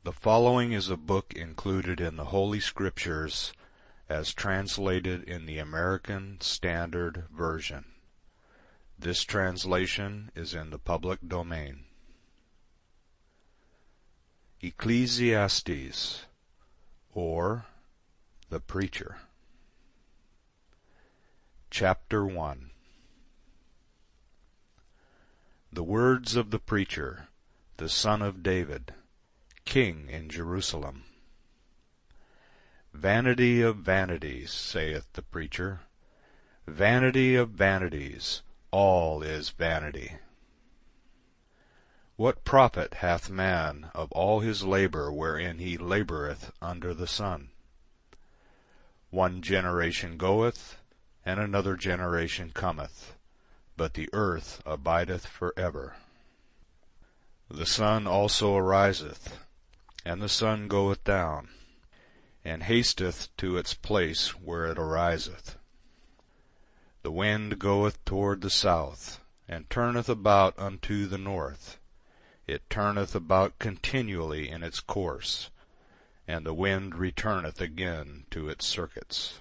The following is a book included in the Holy Scriptures as translated in the American Standard Version. This translation is in the public domain. Ecclesiastes, or The Preacher. Chapter 1. The words of the preacher, the son of David, king in Jerusalem. Vanity of vanities, saith the preacher, vanity of vanities, all is vanity. What profit hath man of all his labour wherein he laboureth under the sun? One generation goeth, and another generation cometh, but the earth abideth for ever. The sun also ariseth, and the sun goeth down, and hasteth to its place where it ariseth. The wind goeth toward the south, and turneth about unto the north. It turneth about continually in its course, and the wind returneth again to its circuits.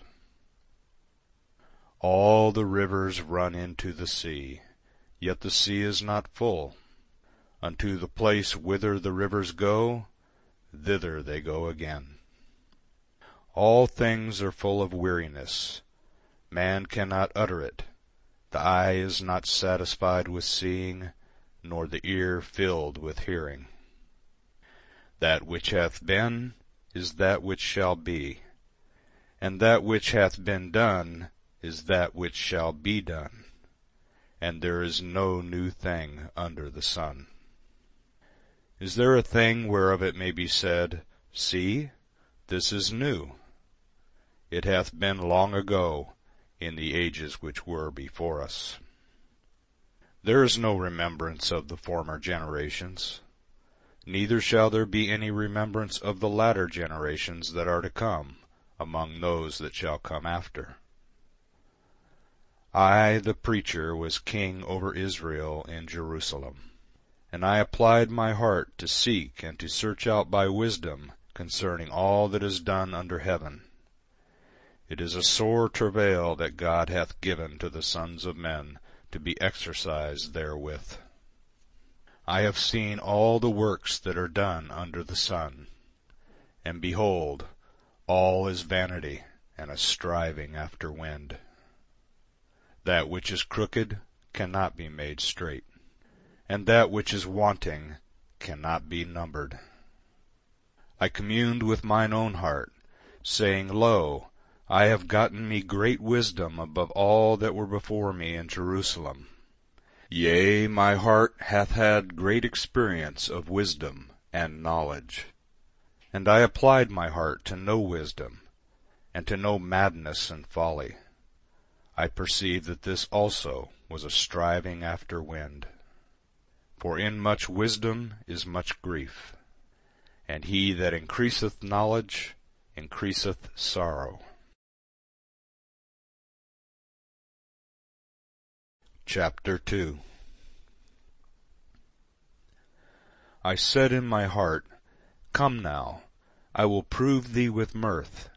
All the rivers run into the sea, yet the sea is not full. Unto the place whither the rivers go, thither they go again. All things are full of weariness. Man cannot utter it. The eye is not satisfied with seeing, nor the ear filled with hearing. That which hath been is that which shall be, and that which hath been done is that which shall be done, and there is no new thing under the sun. Is there a thing whereof it may be said, See, this is new? It hath been long ago, in the ages which were before us. There is no remembrance of the former generations, neither shall there be any remembrance of the latter generations that are to come, among those that shall come after. I, the preacher, was king over Israel in Jerusalem. And I applied my heart to seek and to search out by wisdom concerning all that is done under heaven. It is a sore travail that God hath given to the sons of men to be exercised therewith. I have seen all the works that are done under the sun, and behold, all is vanity and a striving after wind. That which is crooked cannot be made straight, and that which is wanting cannot be numbered. I communed with mine own heart, saying, Lo, I have gotten me great wisdom above all that were before me in Jerusalem. Yea, my heart hath had great experience of wisdom and knowledge. And I applied my heart to know wisdom, and to know madness and folly. I perceived that this also was a striving after wind. For in much wisdom is much grief, and he that increaseth knowledge increaseth sorrow. Chapter 2. I said in my heart, Come now, I will prove thee with mirth.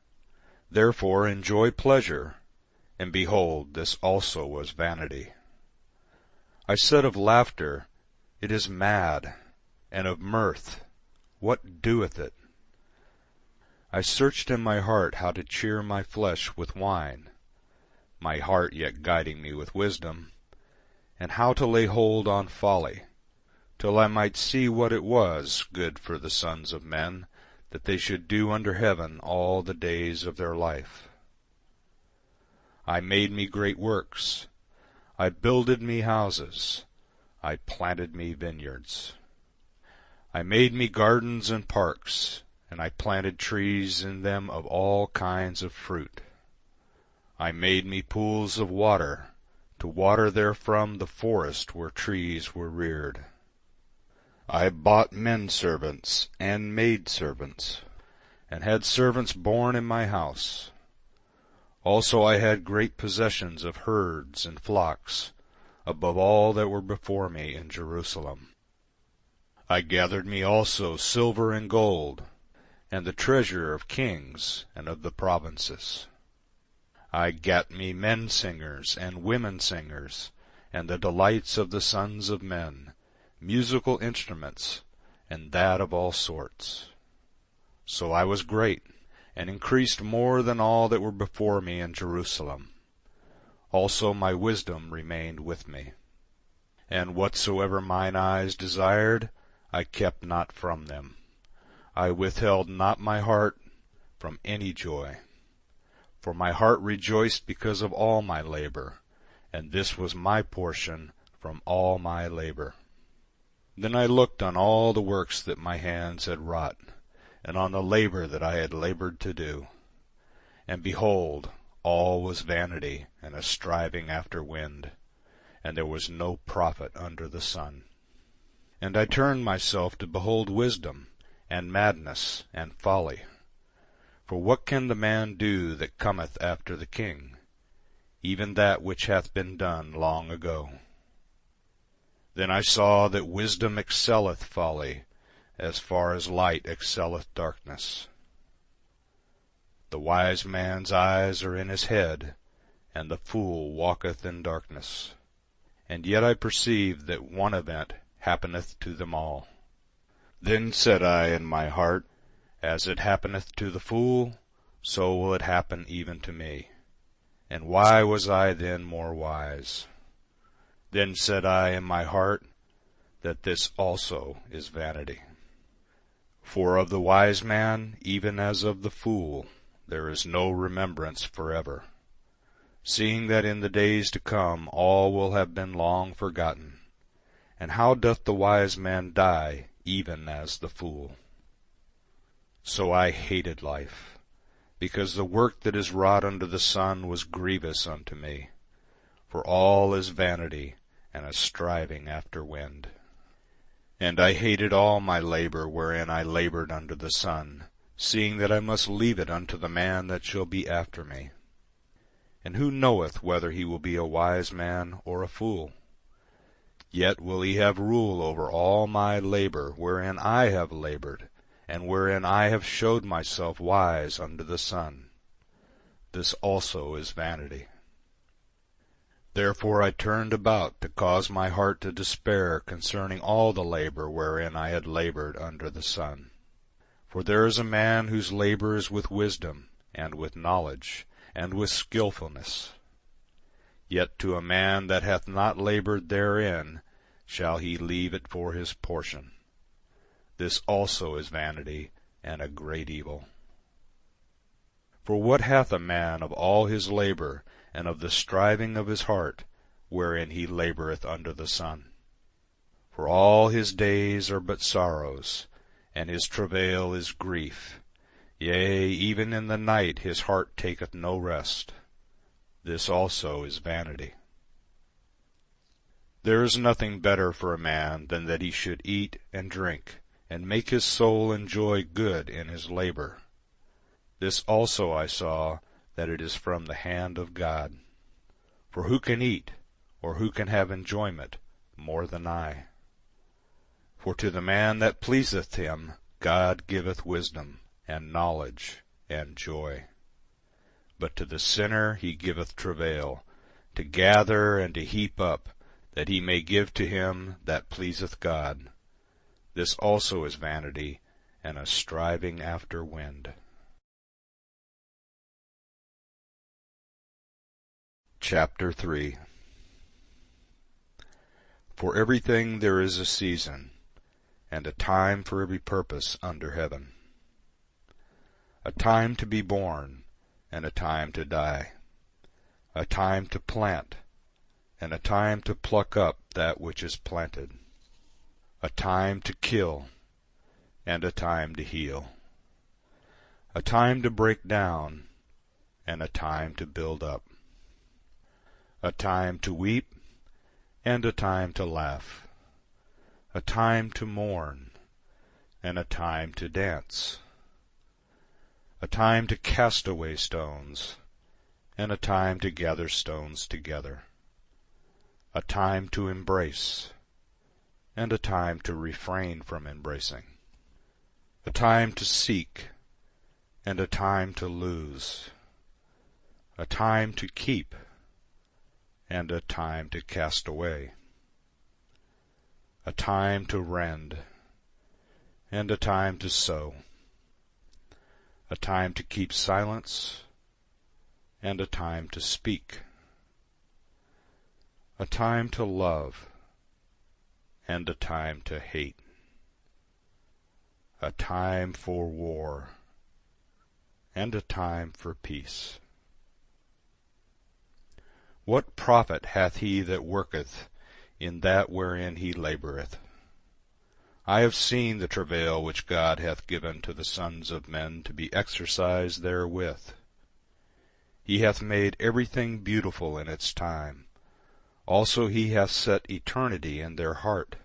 Therefore enjoy pleasure, and behold, this also was vanity. I said of laughter, It is mad, and of mirth, what doeth it? I searched in my heart how to cheer my flesh with wine, my heart yet guiding me with wisdom, and how to lay hold on folly, till I might see what it was good for the sons of men, that they should do under heaven all the days of their life. I made me great works, I builded me houses, I planted me vineyards. I made me gardens and parks, and I planted trees in them of all kinds of fruit. I made me pools of water, to water therefrom the forest where trees were reared. I bought men servants and maid servants, and had servants born in my house. Also I had great possessions of herds and flocks, above all that were before me in Jerusalem. I gathered me also silver and gold, and the treasure of kings and of the provinces. I gat me men singers and women singers, and the delights of the sons of men, musical instruments, and that of all sorts. So I was great, and increased more than all that were before me in Jerusalem. Also my wisdom remained with me. And whatsoever mine eyes desired, I kept not from them. I withheld not my heart from any joy. For my heart rejoiced because of all my labor, and this was my portion from all my labor. Then I looked on all the works that my hands had wrought, and on the labor that I had labored to do. And behold, all was vanity and a striving after wind, and there was no profit under the sun. And I turned myself to behold wisdom, and madness, and folly. For what can the man do that cometh after the king? Even that which hath been done long ago. Then I saw that wisdom excelleth folly, as far as light excelleth darkness. The wise man's eyes are in his head, and the fool walketh in darkness. And yet I perceived that one event happeneth to them all. Then said I in my heart, As it happeneth to the fool, so will it happen even to me. And why was I then more wise? Then said I in my heart, that this also is vanity. For of the wise man, even as of the fool, there is no remembrance forever, seeing that in the days to come all will have been long forgotten. And how doth the wise man die, even as the fool? So I hated life, because the work that is wrought under the sun was grievous unto me. For all is vanity, and a striving after wind. And I hated all my labor wherein I labored under the sun, seeing that I must leave it unto the man that shall be after me. And who knoweth whether he will be a wise man or a fool? Yet will he have rule over all my labor wherein I have labored, and wherein I have showed myself wise under the sun. This also is vanity. Therefore I turned about to cause my heart to despair concerning all the labor wherein I had labored under the sun. For there is a man whose labor is with wisdom, and with knowledge, and with skillfulness. Yet to a man that hath not labored therein shall he leave it for his portion. This also is vanity, and a great evil. For what hath a man of all his labor, and of the striving of his heart, wherein he laboureth under the sun? For all his days are but sorrows, and his travail is grief. Yea, even in the night his heart taketh no rest. This also is vanity. There is nothing better for a man than that he should eat and drink, and make his soul enjoy good in his labor. This also I saw, that it is from the hand of God. For who can eat, or who can have enjoyment, more than I? For to the man that pleaseth him God giveth wisdom, and knowledge, and joy. But to the sinner he giveth travail, to gather and to heap up, that he may give to him that pleaseth God. This also is vanity, and a striving after wind. Chapter 3. For everything there is a season, and a time for every purpose under heaven. A time to be born, and a time to die. A time to plant, and a time to pluck up that which is planted. A time to kill, and a time to heal. A time to break down, and a time to build up. A time to weep, and a time to laugh. A time to mourn, and a time to dance. A time to cast away stones, and a time to gather stones together. A time to embrace, and a time to refrain from embracing, a time to seek, and a time to lose, a time to keep, and a time to cast away, a time to rend, and a time to sow, a time to keep silence, and a time to speak, a time to love, and a time to hate, a time for war, and a time for peace. What profit hath he that worketh in that wherein he laboureth? I have seen the travail which God hath given to the sons of men to be exercised therewith. He hath made everything beautiful in its time. Also he hath set eternity in their heart.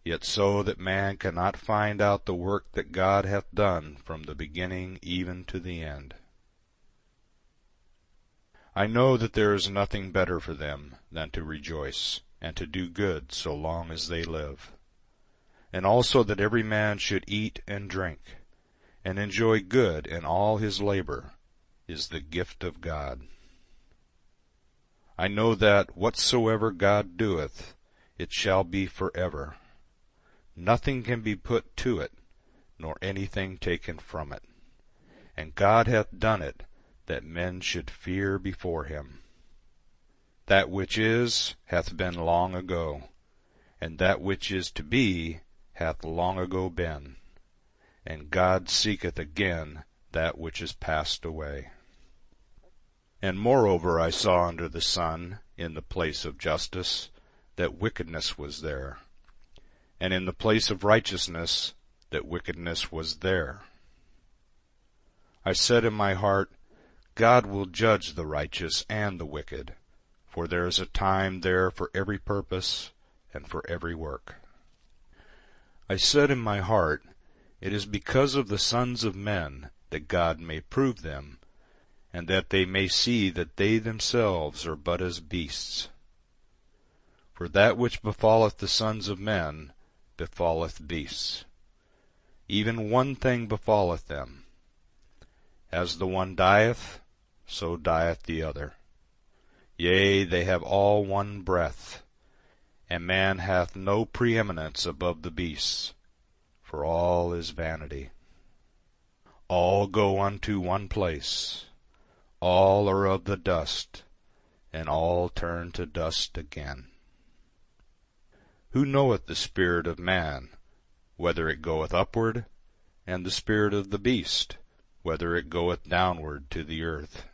Yet so that man cannot find out the work that God hath done from the beginning even to the end. I know that there is nothing better for them than to rejoice, and to do good so long as they live. And also that every man should eat and drink, and enjoy good in all his labor, is the gift of God. I know that whatsoever God doeth, it shall be forever. Nothing can be put to it, nor anything taken from it. And God hath done it, that men should fear before him. That which is hath been long ago, and that which is to be hath long ago been, and God seeketh again that which is passed away. And moreover I saw under the sun, in the place of justice, that wickedness was there, and in the place of righteousness, that wickedness was there. I said in my heart, God will judge the righteous and the wicked, for there is a time there for every purpose and for every work. I said in my heart, it is because of the sons of men that God may prove them, and that they may see that they themselves are but as beasts. For that which befalleth the sons of men befalleth beasts. Even one thing befalleth them. As the one dieth, so dieth the other. Yea, they have all one breath, and man hath no preeminence above the beasts, for all is vanity. All go unto one place. All are of the dust, and all turn to dust again. Who knoweth the spirit of man, whether it goeth upward, and the spirit of the beast, whether it goeth downward to the earth?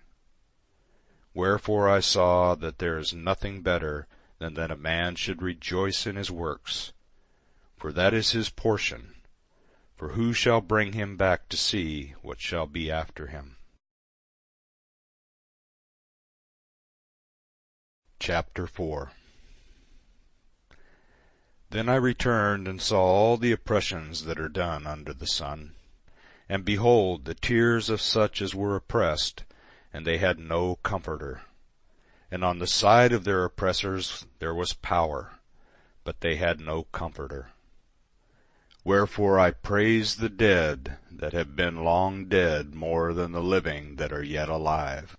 Wherefore I saw that there is nothing better than that a man should rejoice in his works, for that is his portion. For who shall bring him back to see what shall be after him? Chapter 4. Then I returned and saw all the oppressions that are done under the sun. And behold, the tears of such as were oppressed, and they had no comforter. And on the side of their oppressors there was power, but they had no comforter. Wherefore I praise the dead that have been long dead more than the living that are yet alive.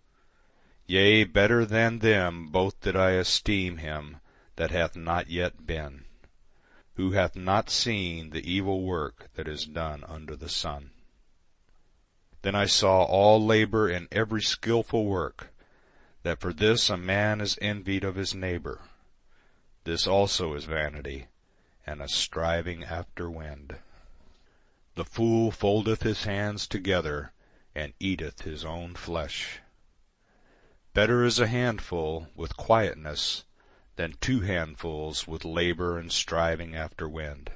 Yea, better than them both did I esteem him that hath not yet been, who hath not seen the evil work that is done under the sun. Then I saw all labor in every skilful work, that for this a man is envied of his neighbor. This also is vanity, and a striving after wind. The fool foldeth his hands together, and eateth his own flesh. Better is a handful with quietness than 2 handfuls with labor and striving after wind.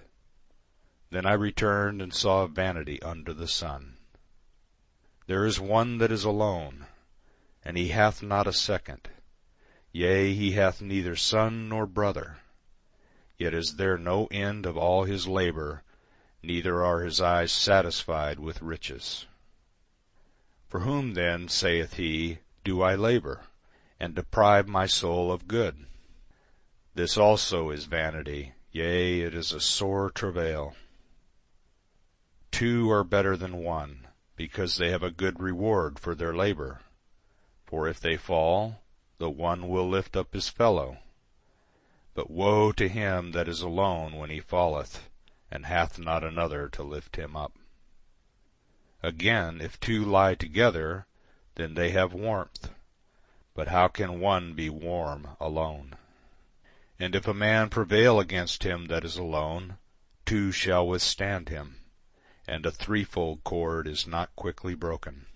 Then I returned and saw vanity under the sun. There is one that is alone, and he hath not a second. Yea, he hath neither son nor brother. Yet is there no end of all his labor, neither are his eyes satisfied with riches. For whom then, saith he, do I labor, and deprive my soul of good? This also is vanity, Yea, it is a sore travail. 2 are better than 1, because they have a good reward for their labor. For if they fall, the one will lift up his fellow. But woe to him that is alone when he falleth, and hath not another to lift him up. Again, if 2 lie together, then they have warmth. But how can one be warm alone? And if a man prevail against him that is alone, 2 shall withstand him, and a threefold cord is not quickly broken.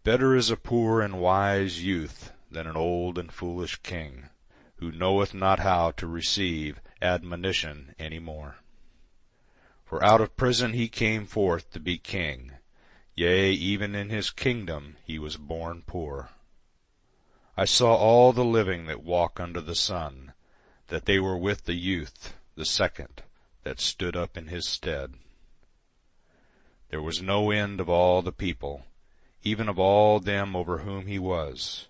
Better is a poor and wise youth than an old and foolish king, who knoweth not how to receive admonition any more. For out of prison he came forth to be king, yea, even in his kingdom he was born poor. I saw all the living that walk under the sun, that they were with the youth, the second, that stood up in his stead. There was no end of all the people, even of all them over whom he was.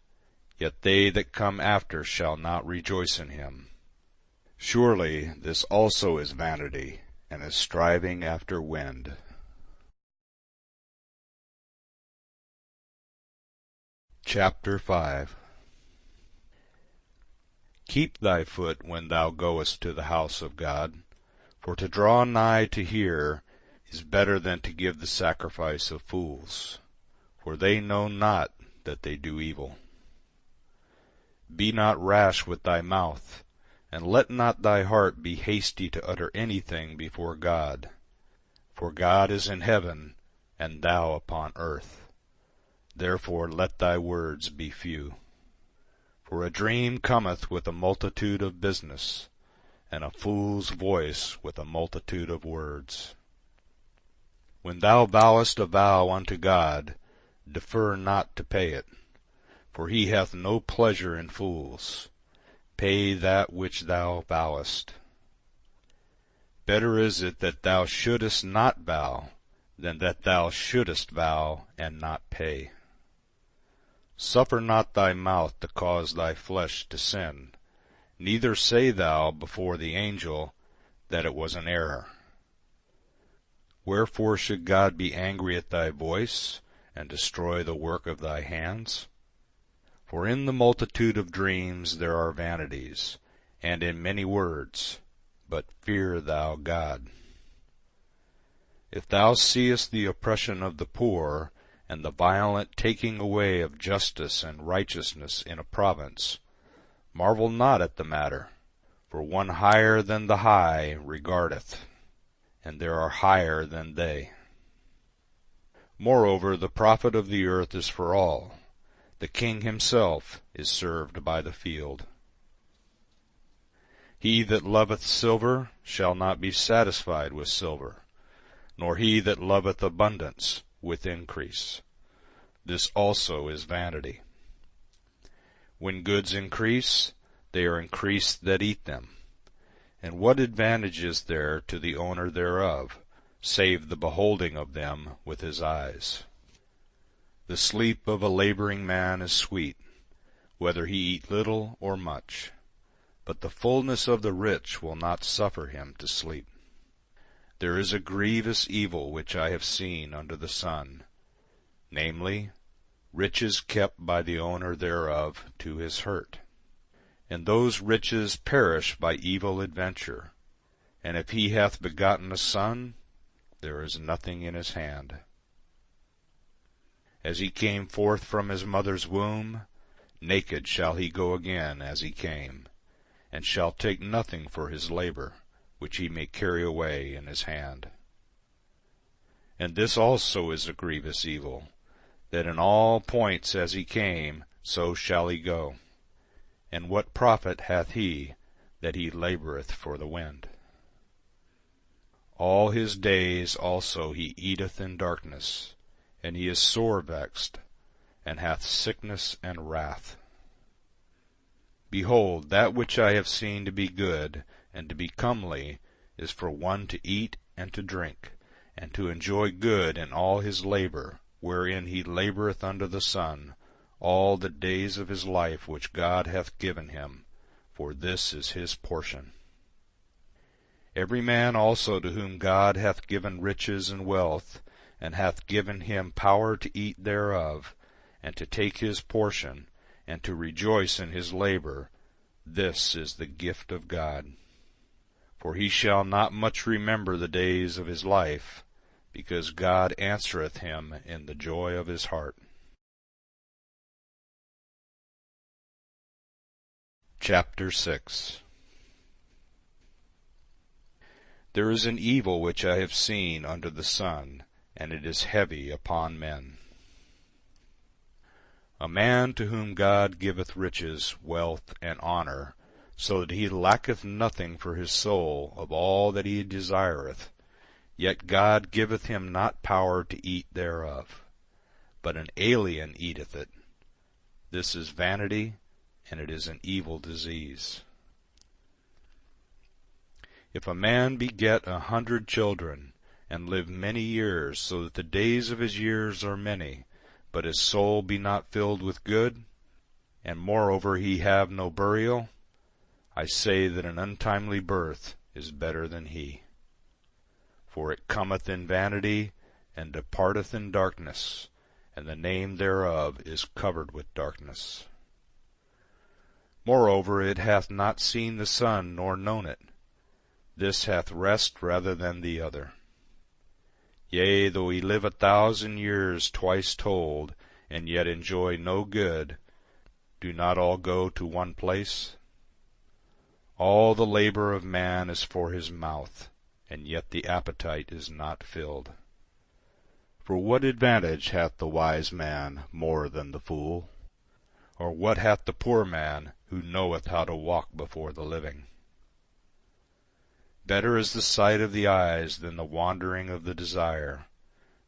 Yet they that come after shall not rejoice in him. Surely this also is vanity, and is striving after wind. Chapter 5. Keep thy foot when thou goest to the house of God, for to draw nigh to hear is better than to give the sacrifice of fools, for they know not that they do evil. Be not rash with thy mouth, and let not thy heart be hasty to utter anything before God. For God is in heaven, and thou upon earth. Therefore let thy words be few. For a dream cometh with a multitude of business, and a fool's voice with a multitude of words. When thou vowest a vow unto God, defer not to pay it, for he hath no pleasure in fools. Pay that which thou vowest. Better is it that thou shouldest not vow, than that thou shouldest vow and not pay. Suffer not thy mouth to cause thy flesh to sin, neither say thou before the angel that it was an error. Wherefore should God be angry at thy voice, and destroy the work of thy hands? For in the multitude of dreams there are vanities, and in many words, but fear thou God. If thou seest the oppression of the poor, and the violent taking away of justice and righteousness in a province, marvel not at the matter, for one higher than the high regardeth, and there are higher than they. Moreover, the profit of the earth is for all. The king himself is served by the field. He that loveth silver shall not be satisfied with silver, nor he that loveth abundance with increase. This also is vanity. When goods increase, they are increased that eat them. And what advantage is there to the owner thereof, save the beholding of them with his eyes? The sleep of a laboring man is sweet, whether he eat little or much, but the fullness of the rich will not suffer him to sleep. There is a grievous evil which I have seen under the sun, namely, riches kept by the owner thereof to his hurt. And those riches perish by evil adventure, and if he hath begotten a son, there is nothing in his hand. As he came forth from his mother's womb, naked shall he go again as he came, and shall take nothing for his labor, which he may carry away in his hand. And this also is a grievous evil, that in all points as he came, so shall he go. And what profit hath he, that he laboureth for the wind? All his days also he eateth in darkness, and he is sore vexed, and hath sickness and wrath. Behold, that which I have seen to be good and to be comely is for one to eat and to drink, and to enjoy good in all his labour, wherein he laboureth under the sun, all the days of his life which God hath given him, for this is his portion. Every man also to whom God hath given riches and wealth, and hath given him power to eat thereof, and to take his portion, and to rejoice in his labour, this is the gift of God. For he shall not much remember the days of his life, because God answereth him in the joy of his heart. Chapter 6. There is an evil which I have seen under the sun, and it is heavy upon men. A man to whom God giveth riches, wealth, and honour, so that he lacketh nothing for his soul of all that he desireth, yet God giveth him not power to eat thereof, but an alien eateth it. This is vanity, and it is an evil disease. If a man beget 100 children, and live many years, so that the days of his years are many, but his soul be not filled with good, and moreover he have no burial, I say that an untimely birth is better than he. For it cometh in vanity, and departeth in darkness, and the name thereof is covered with darkness. Moreover it hath not seen the sun, nor known it. This hath rest rather than the other. Yea, though he live 1,000 years twice told, and yet enjoy no good, do not all go to one place? All the labour of man is for his mouth, and yet the appetite is not filled. For what advantage hath the wise man more than the fool? Or what hath the poor man who knoweth how to walk before the living? Better is the sight of the eyes than the wandering of the desire.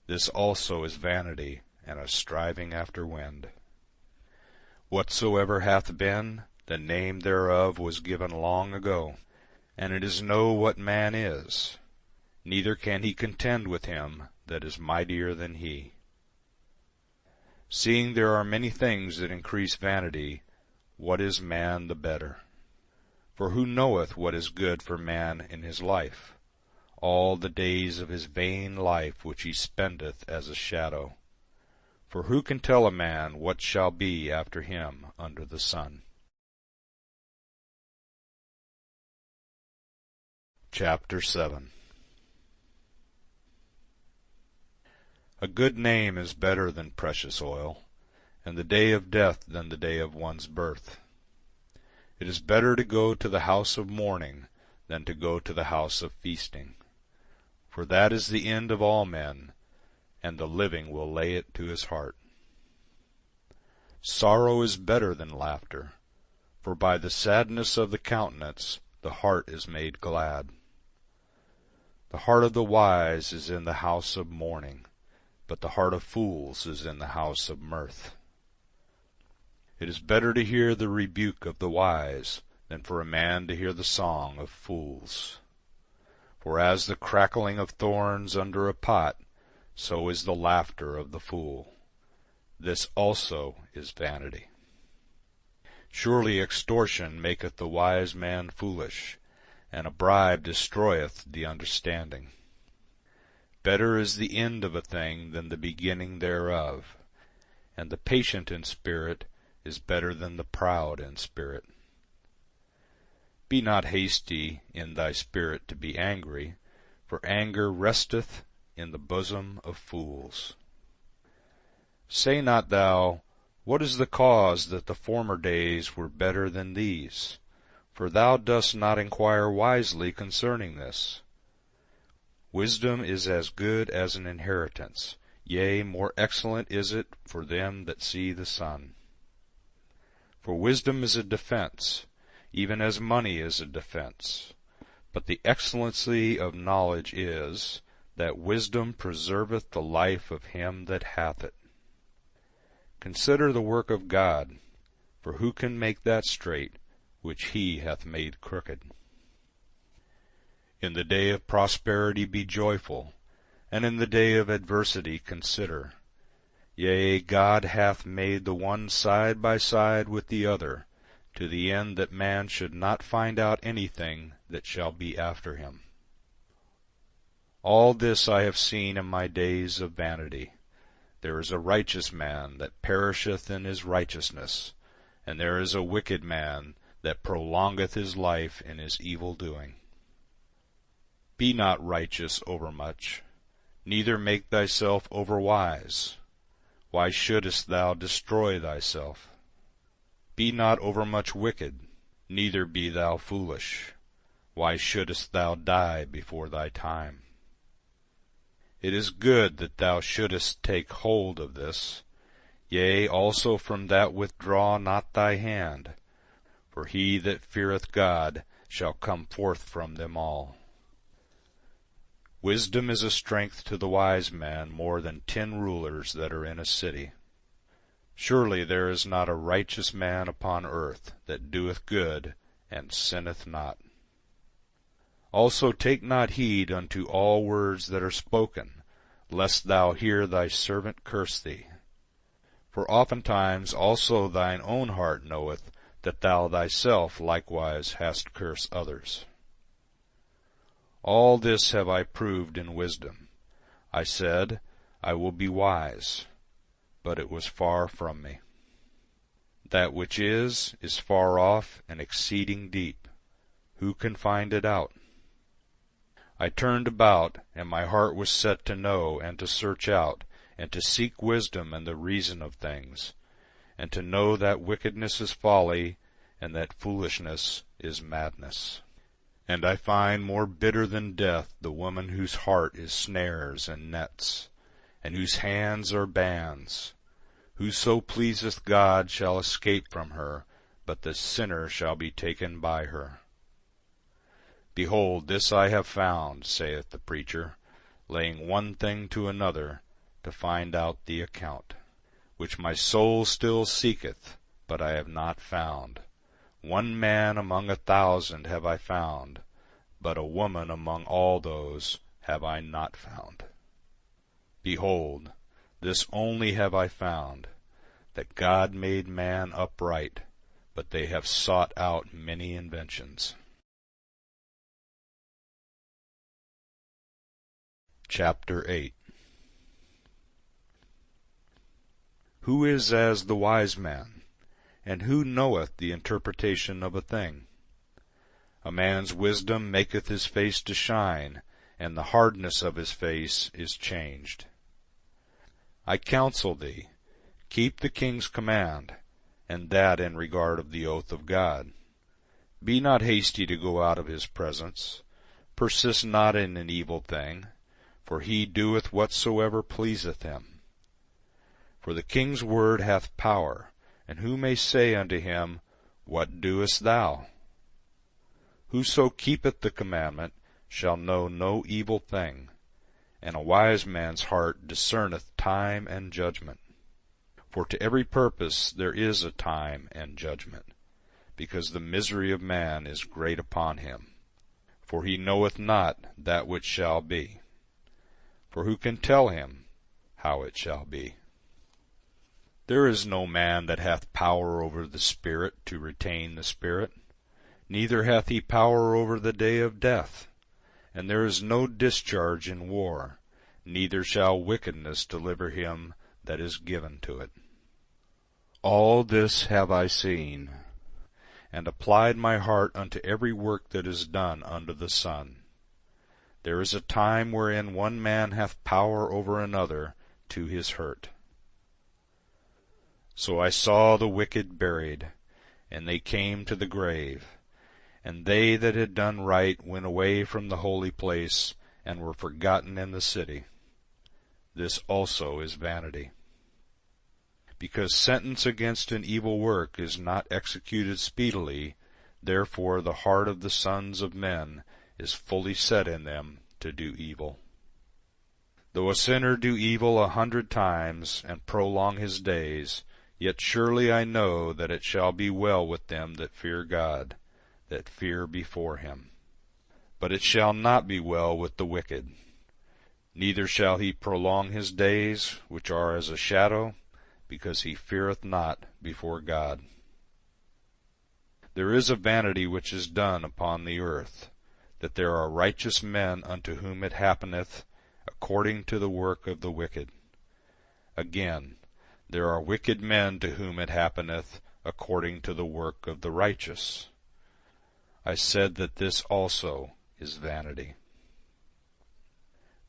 This also is vanity, and a striving after wind. Whatsoever hath been, the name thereof was given long ago, and it is know what man is, neither can he contend with him that is mightier than he. Seeing there are many things that increase vanity, what is man the better? For who knoweth what is good for man in his life, all the days of his vain life which he spendeth as a shadow? For who can tell a man what shall be after him under the sun? Chapter 7. A good name is better than precious oil, and the day of death than the day of one's birth. It is better to go to the house of mourning than to go to the house of feasting, for that is the end of all men, and the living will lay it to his heart. Sorrow is better than laughter, for by the sadness of the countenance the heart is made glad. The heart of the wise is in the house of mourning, but the heart of fools is in the house of mirth. It is better to hear the rebuke of the wise than for a man to hear the song of fools. For as the crackling of thorns under a pot, so is the laughter of the fool. This also is vanity. Surely extortion maketh the wise man foolish, and a bribe destroyeth the understanding. Better is the end of a thing than the beginning thereof, and the patient in spirit is better than the proud in spirit. Be not hasty in thy spirit to be angry, for anger resteth in the bosom of fools. Say not thou, what is the cause that the former days were better than these? For thou dost not inquire wisely concerning this. Wisdom is as good as an inheritance, yea, more excellent is it for them that see the sun. For wisdom is a defence, even as money is a defence. But the excellency of knowledge is, that wisdom preserveth the life of him that hath it. Consider the work of God, for who can make that straight which he hath made crooked? In the day of prosperity be joyful, and in the day of adversity consider. Yea, God hath made the one side by side with the other, to the end that man should not find out anything that shall be after him. All this I have seen in my days of vanity. There is a righteous man that perisheth in his righteousness, and there is a wicked man that prolongeth his life in his evil doing. Be not righteous overmuch, neither make thyself overwise. Why shouldest thou destroy thyself? Be not overmuch wicked, neither be thou foolish. Why shouldest thou die before thy time? It is good that thou shouldest take hold of this, yea, also from that withdraw not thy hand, for he that feareth God shall come forth from them all. Wisdom is a strength to the wise man more than 10 rulers that are in a city. Surely there is not a righteous man upon earth that doeth good and sinneth not. Also take not heed unto all words that are spoken, lest thou hear thy servant curse thee. For oftentimes also thine own heart knoweth that thou thyself likewise hast cursed others. All this have I proved in wisdom. I said, I will be wise, but it was far from me. That which is far off and exceeding deep. Who can find it out? I turned about, and my heart was set to know and to search out, and to seek wisdom and the reason of things, and to know that wickedness is folly, and that foolishness is madness. And I find more bitter than death the woman whose heart is snares and nets, and whose hands are bands. Whoso pleaseth God shall escape from her, but the sinner shall be taken by her. Behold, this I have found, saith the preacher, laying one thing to another, to find out the account, which my soul still seeketh, but I have not found. One man among 1,000 have I found, but a woman among all those have I not found. Behold, this only have I found, that God made man upright, but they have sought out many inventions. Chapter 8. Who is as the wise man, and who knoweth the interpretation of a thing? A man's wisdom maketh his face to shine, and the hardness of his face is changed. I counsel thee, keep the king's command, and that in regard of the oath of God. Be not hasty to go out of his presence. Persist not in an evil thing, for he doeth whatsoever pleaseth him. For the king's word hath power, and who may say unto him, What doest thou? Whoso keepeth the commandment shall know no evil thing, and a wise man's heart discerneth time and judgment. For to every purpose there is a time and judgment, because the misery of man is great upon him. For he knoweth not that which shall be. For who can tell him how it shall be? There is no man that hath power over the spirit to retain the spirit, neither hath he power over the day of death. And there is no discharge in war, neither shall wickedness deliver him that is given to it. All this have I seen, and applied my heart unto every work that is done under the sun. There is a time wherein one man hath power over another to his hurt. So I saw the wicked buried, and they came to the grave, and they that had done right went away from the holy place, and were forgotten in the city. This also is vanity. Because sentence against an evil work is not executed speedily, therefore the heart of the sons of men is fully set in them to do evil. Though a sinner do evil 100 times, and prolong his days, yet surely I know that it shall be well with them that fear God, that fear before him. But it shall not be well with the wicked, neither shall he prolong his days, which are as a shadow, because he feareth not before God. There is a vanity which is done upon the earth, that there are righteous men unto whom it happeneth according to the work of the wicked. Again, there are wicked men to whom it happeneth according to the work of the righteous. I said that this also is vanity.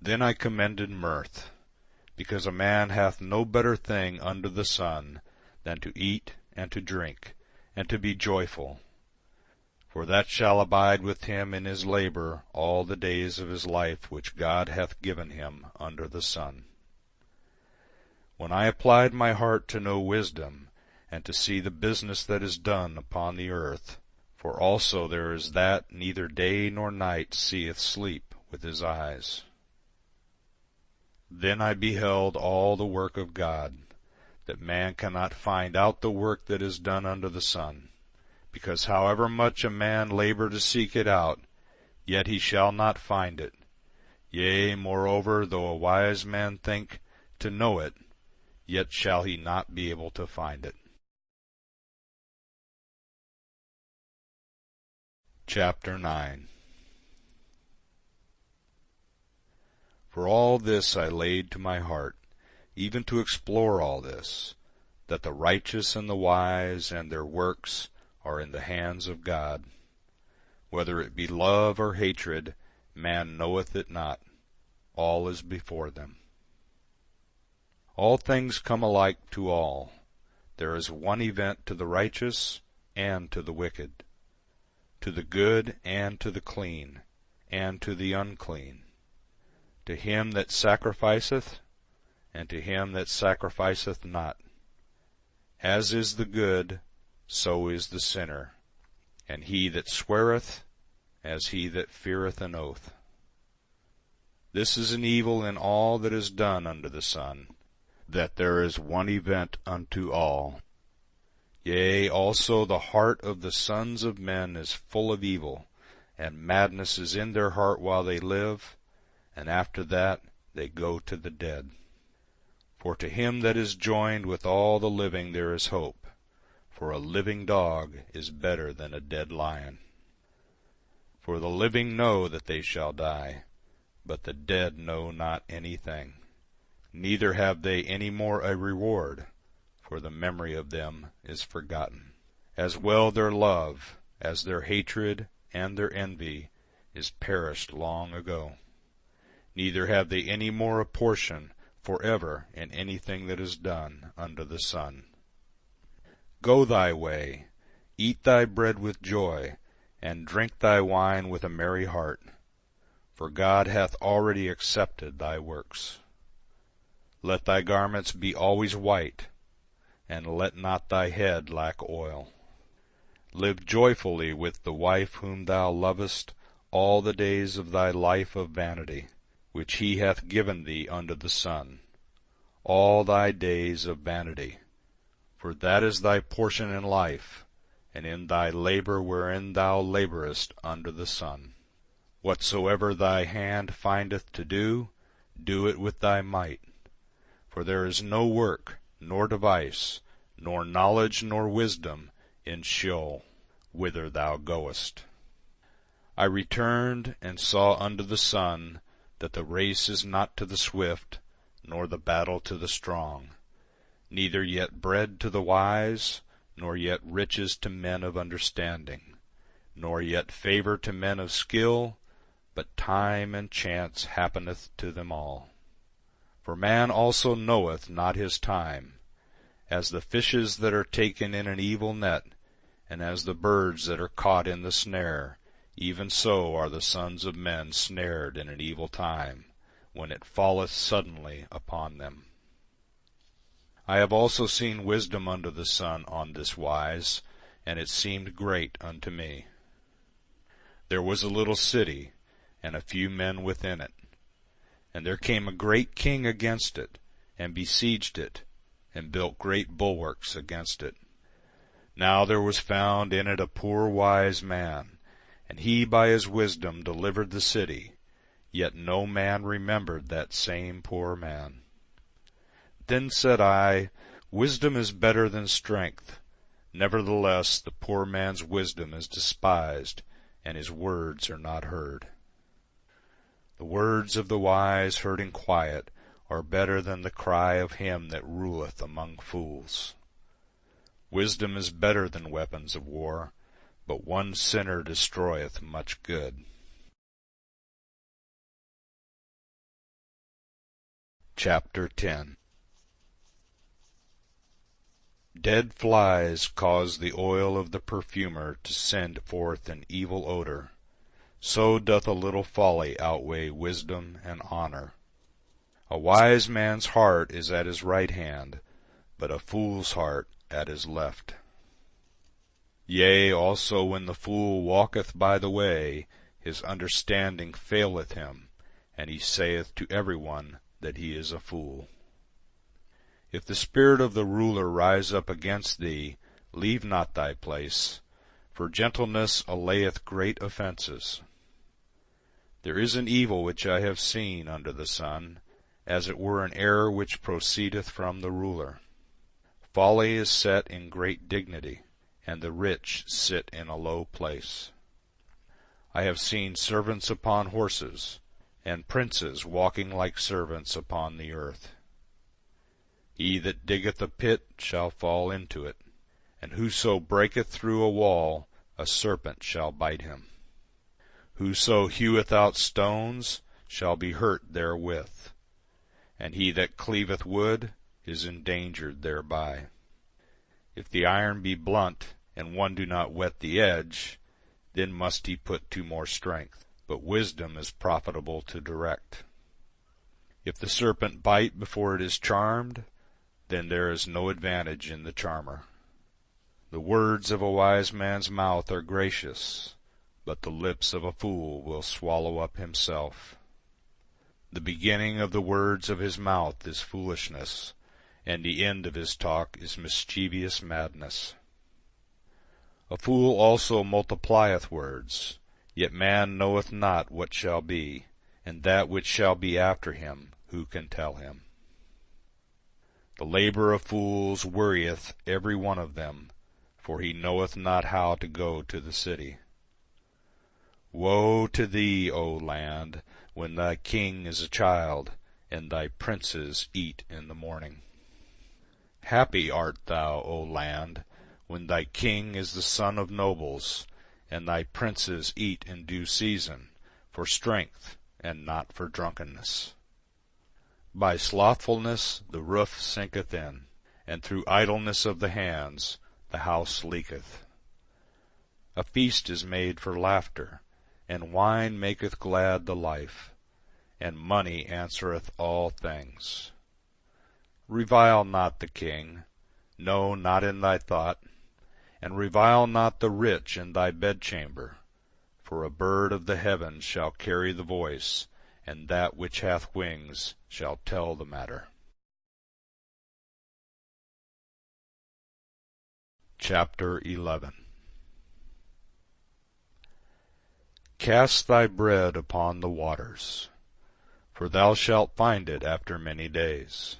Then I commended mirth, because a man hath no better thing under the sun than to eat and to drink, and to be joyful. For that shall abide with him in his labour all the days of his life which God hath given him under the sun. When I applied my heart to know wisdom, and to see the business that is done upon the earth, for also there is that neither day nor night seeth sleep with his eyes. Then I beheld all the work of God, that man cannot find out the work that is done under the sun, because however much a man labour to seek it out, yet he shall not find it. Yea, moreover, though a wise man think to know it, yet shall he not be able to find it. Chapter 9. For all this I laid to my heart, even to explore all this, that the righteous and the wise and their works are in the hands of God. Whether it be love or hatred, man knoweth it not. All is before them. All things come alike to all. There is one event to the righteous and to the wicked, to the good and to the clean, and to the unclean, to him that sacrificeth, and to him that sacrificeth not. As is the good, so is the sinner, and he that sweareth, as he that feareth an oath. This is an evil in all that is done under the sun, that there is one event unto all. Yea, also the heart of the sons of men is full of evil, and madness is in their heart while they live, and after that they go to the dead. For to him that is joined with all the living there is hope, for a living dog is better than a dead lion. For the living know that they shall die, but the dead know not anything, neither have they any more a reward, for the memory of them is forgotten. As well their love as their hatred and their envy is perished long ago. Neither have they any more a portion for ever in anything that is done under the sun. Go thy way, eat thy bread with joy, and drink thy wine with a merry heart, for God hath already accepted thy works. Let thy garments be always white, and let not thy head lack oil. Live joyfully with the wife whom thou lovest all the days of thy life of vanity, which he hath given thee under the sun, all thy days of vanity. For that is thy portion in life, and in thy labour wherein thou labourest under the sun. Whatsoever thy hand findeth to do, do it with thy might. For there is no work, nor device, nor knowledge, nor wisdom in Sheol, whither thou goest. I returned and saw under the sun that the race is not to the swift, nor the battle to the strong, neither yet bread to the wise, nor yet riches to men of understanding, nor yet favour to men of skill, but time and chance happeneth to them all. For man also knoweth not his time, as the fishes that are taken in an evil net, and as the birds that are caught in the snare, even so are the sons of men snared in an evil time, when it falleth suddenly upon them. I have also seen wisdom under the sun on this wise, and it seemed great unto me. There was a little city, and a few men within it. And there came a great king against it, and besieged it, and built great bulwarks against it. Now there was found in it a poor wise man, and he by his wisdom delivered the city, yet no man remembered that same poor man. Then said I, Wisdom is better than strength. Nevertheless the poor man's wisdom is despised, and his words are not heard. The words of the wise heard in quiet are better than the cry of him that ruleth among fools. Wisdom is better than weapons of war, but one sinner destroyeth much good. Chapter 10. Dead flies cause the oil of the perfumer to send forth an evil odor. So doth a little folly outweigh wisdom and honor. A wise man's heart is at his right hand, but a fool's heart at his left. Yea, also when the fool walketh by the way, his understanding faileth him, and he saith to every one that he is a fool. If the spirit of the ruler rise up against thee, leave not thy place, for gentleness allayeth great offences. There is an evil which I have seen under the sun, as it were an error which proceedeth from the ruler. Folly is set in great dignity, and the rich sit in a low place. I have seen servants upon horses, and princes walking like servants upon the earth. He that diggeth a pit shall fall into it, and whoso breaketh through a wall, a serpent shall bite him. Whoso heweth out stones shall be hurt therewith, and he that cleaveth wood is endangered thereby. If the iron be blunt, and one do not whet the edge, then must he put to more strength, but wisdom is profitable to direct. If the serpent bite before it is charmed, then there is no advantage in the charmer. The words of a wise man's mouth are gracious, but the lips of a fool will swallow up himself. The beginning of the words of his mouth is foolishness, and the end of his talk is mischievous madness. A fool also multiplieth words, yet man knoweth not what shall be, and that which shall be after him, who can tell him? The labour of fools worrieth every one of them, for he knoweth not how to go to the city. Woe to thee, O land, when thy king is a child, and thy princes eat in the morning. Happy art thou, O land, when thy king is the son of nobles, and thy princes eat in due season, for strength, and not for drunkenness. By slothfulness the roof sinketh in, and through idleness of the hands the house leaketh. A feast is made for laughter, and wine maketh glad the life, and money answereth all things. Revile not the king, no, not in thy thought, and revile not the rich in thy bedchamber, for a bird of the heavens shall carry the voice, and that which hath wings shall tell the matter. Chapter 11. Cast thy bread upon the waters, for thou shalt find it after many days.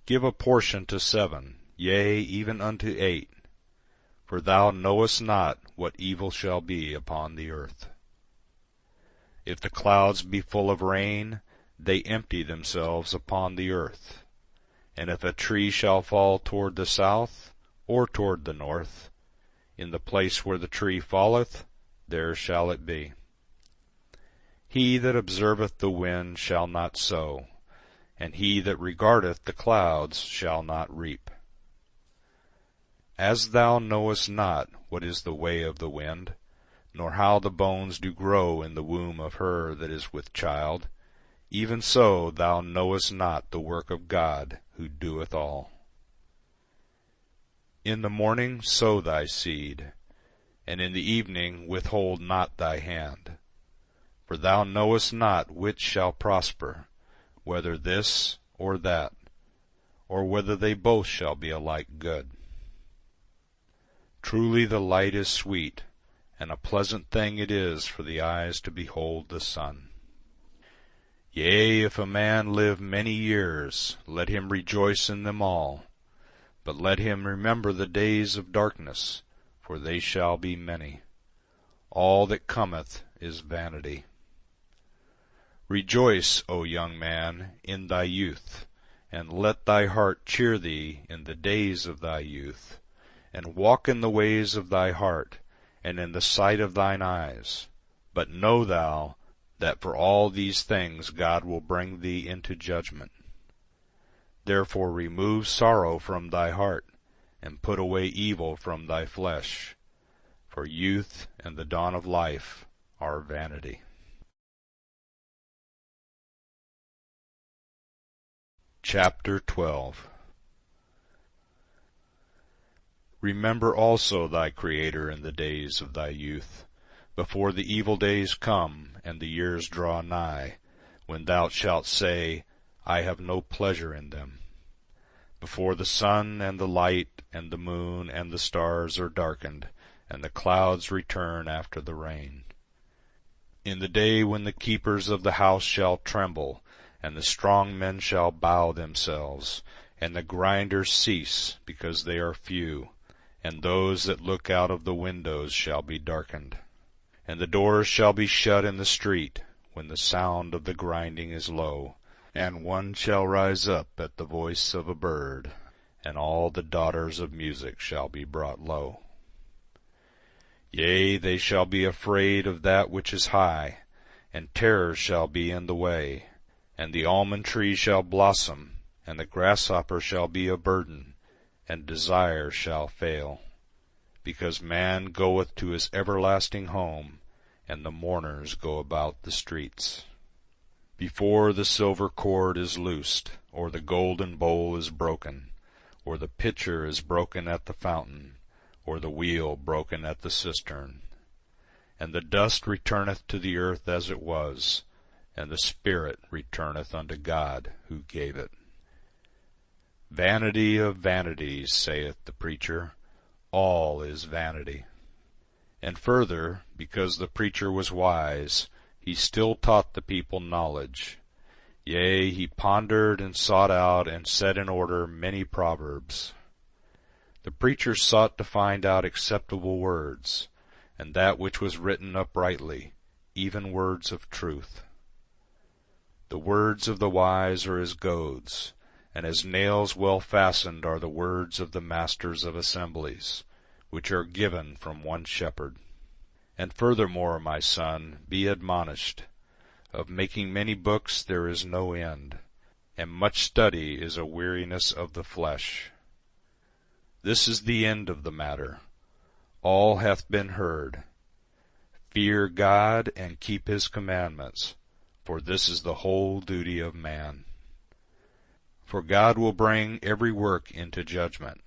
Give a portion to 7, yea, even unto 8, for thou knowest not what evil shall be upon the earth. If the clouds be full of rain, they empty themselves upon the earth. And if a tree shall fall toward the south, or toward the north, in the place where the tree falleth, there shall it be. He that observeth the wind shall not sow, and he that regardeth the clouds shall not reap. As thou knowest not what is the way of the wind, nor how the bones do grow in the womb of her that is with child, even so thou knowest not the work of God who doeth all. In the morning sow thy seed, and in the evening withhold not thy hand. For thou knowest not which shall prosper, whether this or that, or whether they both shall be alike good. Truly the light is sweet, and a pleasant thing it is for the eyes to behold the sun. Yea, if a man live many years, let him rejoice in them all. But let him remember the days of darkness, for they shall be many. All that cometh is vanity. Rejoice, O young man, in thy youth, and let thy heart cheer thee in the days of thy youth, and walk in the ways of thy heart, and in the sight of thine eyes. But know thou that for all these things God will bring thee into judgment. Therefore remove sorrow from thy heart, and put away evil from thy flesh, for youth and the dawn of life are vanity. Chapter 12. Remember also thy Creator in the days of thy youth, before the evil days come and the years draw nigh, when thou shalt say, I have no pleasure in them. Before the sun and the light and the moon and the stars are darkened, and the clouds return after the rain. In the day when the keepers of the house shall tremble, and the strong men shall bow themselves, and the grinders cease, because they are few, and those that look out of the windows shall be darkened. And the doors shall be shut in the street, when the sound of the grinding is low, and one shall rise up at the voice of a bird, and all the daughters of music shall be brought low. Yea, they shall be afraid of that which is high, and terror shall be in the way. And the almond tree shall blossom, and the grasshopper shall be a burden, and desire shall fail. Because man goeth to his everlasting home, and the mourners go about the streets. Before the silver cord is loosed, or the golden bowl is broken, or the pitcher is broken at the fountain, or the wheel broken at the cistern. And the dust returneth to the earth as it was, and the spirit returneth unto God who gave it. Vanity of vanities, saith the preacher, all is vanity. And further, because the preacher was wise, he still taught the people knowledge. Yea, he pondered and sought out and set in order many proverbs. The preacher sought to find out acceptable words, and that which was written uprightly, even words of truth. The words of the wise are as goads, and as nails well fastened are the words of the masters of assemblies, which are given from one shepherd. And furthermore, my son, be admonished. Of making many books there is no end, and much study is a weariness of the flesh. This is the end of the matter. All hath been heard. Fear God and keep his commandments, for this is the whole duty of man. For God will bring every work into judgment,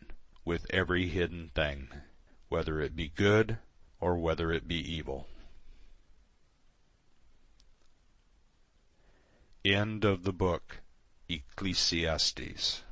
with every hidden thing, whether it be good or whether it be evil. End of the book, Ecclesiastes.